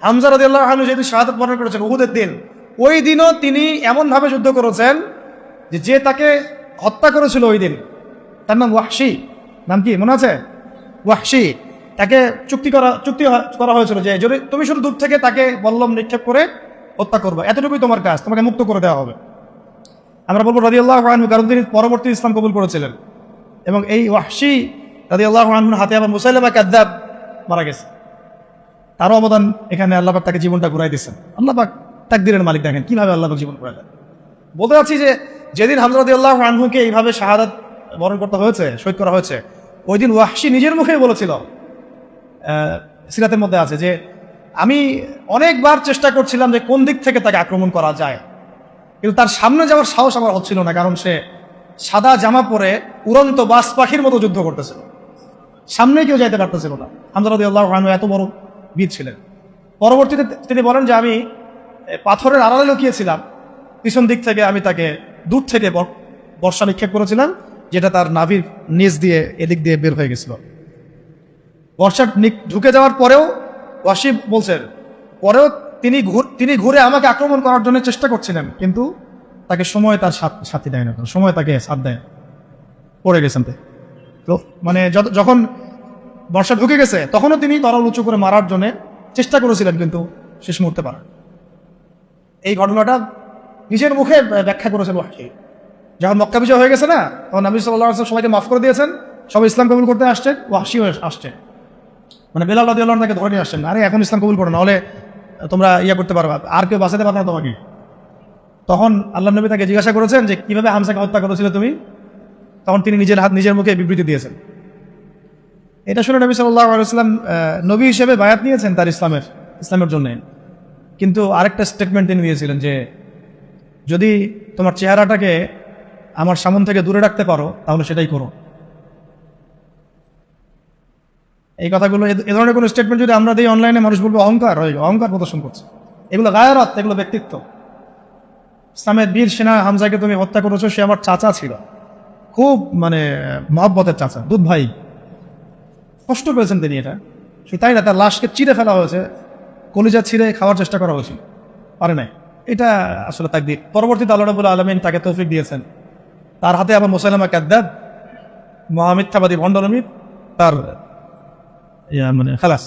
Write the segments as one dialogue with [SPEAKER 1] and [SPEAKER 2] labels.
[SPEAKER 1] হামজা রাদিয়াল্লাহু আনহু যেহেতু শাহাদাত বরণ করেছেন উহুদের দিন, ওই দিনও তিনি এমনভাবে যুদ্ধ করেছেন যে তাকে হত্যা করেছিল ওই দিন, তার নাম ওয়াহশী। নাম কি মনে আছে? ওয়াহশী। তাকে চুক্তি করা হয়েছিল যে যদি তুমি শুধু দূর থেকে তাকে বল্লম নিক্ষেপ করে হত্যা করবে, এতটুকুই তোমার কাজ, তোমাকে মুক্ত করে দেওয়া হবে। আমরা বলবো রাদিয়াল্লাহু আনহু, কারণ তিনি পরবর্তী ইসলাম কবুল করেছিলেন। এবং এই ওয়াহশী রাদিয়াল্লাহু আনহুর হাতে আবার মুসাইলামা কাযযাব মারা গেছে। তারও অবদান এখানে। আল্লাহ পাক তাকে জীবনটা ঘুরাই দিচ্ছেন। আল্লাহ পাক তাকদীরের মালিক, দেখেন কিভাবে আল্লাহ পাক জীবন ঘুরাই দেন। বলতে চাচ্ছি যে যেদিন হামজা রাদিয়াল্লাহু আনহুকে এইভাবে শাহাদাত বরণ করতে হয়েছে, শহীদ করা হয়েছে, ওই দিন ওয়াহশী নিজের মুখেই বলেছিল, সিরাতের মধ্যে আছে যে আমি অনেকবার চেষ্টা করছিলাম যে কোন দিক থেকে তাকে আক্রমণ করা যায়, কিন্তু তার সামনে যাওয়ার সাহস আমার হচ্ছিল না, কারণ সে সাদা জামা পরে উড়ন্ত বাস পাখির মতো যুদ্ধ করতেছিল, সামনে কেউ যাইতে পারতেছিল না। হামজা রাদিয়াল্লাহু আনহু এত বড় বীর ছিলেন। পরবর্তীতে তিনি বলেন যে আমি পাথরের আড়ালে লুকিয়েছিলাম, পিছন দিক থেকে আমি তাকে দূর থেকে বর্ষা নিক্ষেপ করেছিলাম, যেটা তার নাভির নিচ দিয়ে এদিক দিয়ে বের হয়ে গেছিল। বর্ষা ঢুকে যাওয়ার পরেও ওয়াহশী বলছেন, পরেও তিনি ঘুরে আমাকে আক্রমণ করার জন্য চেষ্টা করছিলেন, কিন্তু তাকে সময় তার সাথী দেয় না, সময় তাকে সাথ দেয়, পড়ে গেছেন। তো মানে যখন বর্ষা ঢুকে গেছে তখনও তিনি তরল উঁচু করে মারার জন্য চেষ্টা করেছিলেন, কিন্তু শেষ মুহূর্তে পারেন। এই ঘটনাটা নিজের মুখে ব্যাখ্যা করেছেন ওয়াহশী। যখন মক্কা বিজয় হয়ে গেছে না, তখন নবী সাল্লাল্লাহু আলাইহি ওয়াসাল্লাম সবাইকে মাফ করে দিয়েছেন, সবাই ইসলাম কবুল করতে আসছেন, ওয়াহশীও আসছে, মানে বেলাল রাদিয়াল্লাহু আনহু তাকে ধরে নিয়ে আসছেন, আরে এখন ইসলাম কবুল করো, নাহলে তোমরা করতে পারবা, আর কেউ বাঁচাতে পারবে না তোমাকে। তখন আল্লাহ নবী তাকে জিজ্ঞাসা করেছেন যে কিভাবে হামজাকে হত্যা করেছিলে তুমি, তখন তিনি নিজের মুখে বিবৃতি দিয়েছেন। এটা শুনে নবী সাল্লাল্লাহু আলাইহি ওয়াসাল্লাম নবী হিসেবে বায়াত নিয়েছেন তার ইসলামের জন্য, কিন্তু আরেকটা স্টেটমেন্ট তিনি দিয়েছিলেন যে যদি তোমার চেহারাটাকে আমার সামনে থেকে দূরে রাখতে পারো তাহলে সেটাই করো। এই কথাগুলো, এ ধরনের কোনো স্টেটমেন্ট যদি আমরা দিই অনলাইনে, মানুষ বলবে অহংকার প্রদর্শন করছে। এগুলো গায়রাত, এগুলো ব্যক্তিত্ব। ইসলামের বীর সেনা হামজাকে তুমি হত্যা করেছো, সে আমার চাচা ছিল, খুব মানে মহব্বতের চাচা, দুধ ভাই। কষ্ট পেয়েছেন তিনি, এটা সে তাই না, তার লাশকে চিড়ে ফেলা হয়েছে, কলিজা ছিঁড়ে খাওয়ার চেষ্টা করা হয়েছিল, পারে নাই। এটা আসলে তাকদীর। পরবর্তীতে আল্লাহ রাব্বুল আলামিন তাকে তৌফিক দিয়েছেন, তার হাতে আবার মুসাইলামা কাযযাব, মহামিথ্যাবাদী ভণ্ডনবী, তার মানে খালাস।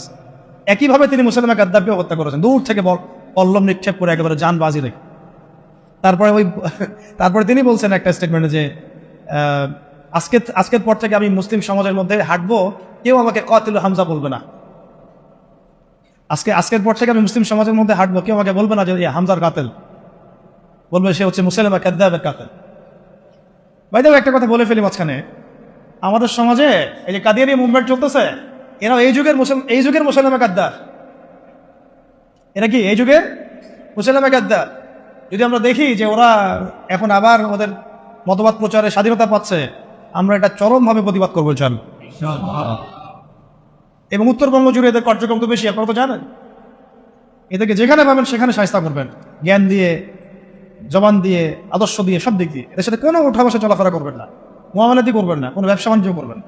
[SPEAKER 1] একইভাবে তিনি মুসাইলামা কাযযাবকে হত্যা করেছেন, দূর থেকে পল্লম নিক্ষেপ করে একেবারে জান বাজি রেখে। তারপরে তিনি বলছেন একটা স্টেটমেন্টে যে আজকের পর থেকে আমি মুসলিম সমাজের মধ্যে হাঁটবো, কেউ আমাকে কাতিল হামজা বলবে না। আজকের পর থেকে আমি মুসলিম সমাজের মধ্যে হাঁটবো, কেউ আমাকে বলবে না যে হামজার কাতিল, বলবে সে হচ্ছে মুসাইলামা কাযযাবের কাতিল। বাইদেও একটা কথা বলে ফেলি মাঝখানে, আমাদের সমাজে এই যে কাদিয়ানী মুভমেন্ট চলতেছে, এরা এই যুগের মুসাইলামা কাযযাব। এরা কি এই যুগের মুসাইলামা কাযযাব? যদি আমরা দেখি যে ওরা এখন আবার ওদের মতবাদ প্রচারে স্বাধীনতা পাচ্ছে, আমরা এটা চরমভাবে প্রতিবাদ করবো ইনশাআল্লাহ। এবং উত্তরবঙ্গ জুড়ে এদের কার্যক্রম তো বেশি, আপনারা তো জানেন। এদেরকে যেখানে পাবেন সেখানে শায়েস্তা করবেন, জ্ঞান দিয়ে, জবান দিয়ে, আদর্শ দিয়ে, সব দিক দিয়ে। এদের সাথে কোনো উঠা বসা চলাফেরা করবেন না, মুআমালাতি করবেন না, কোনো ব্যবসা বাণিজ্য করবেন না।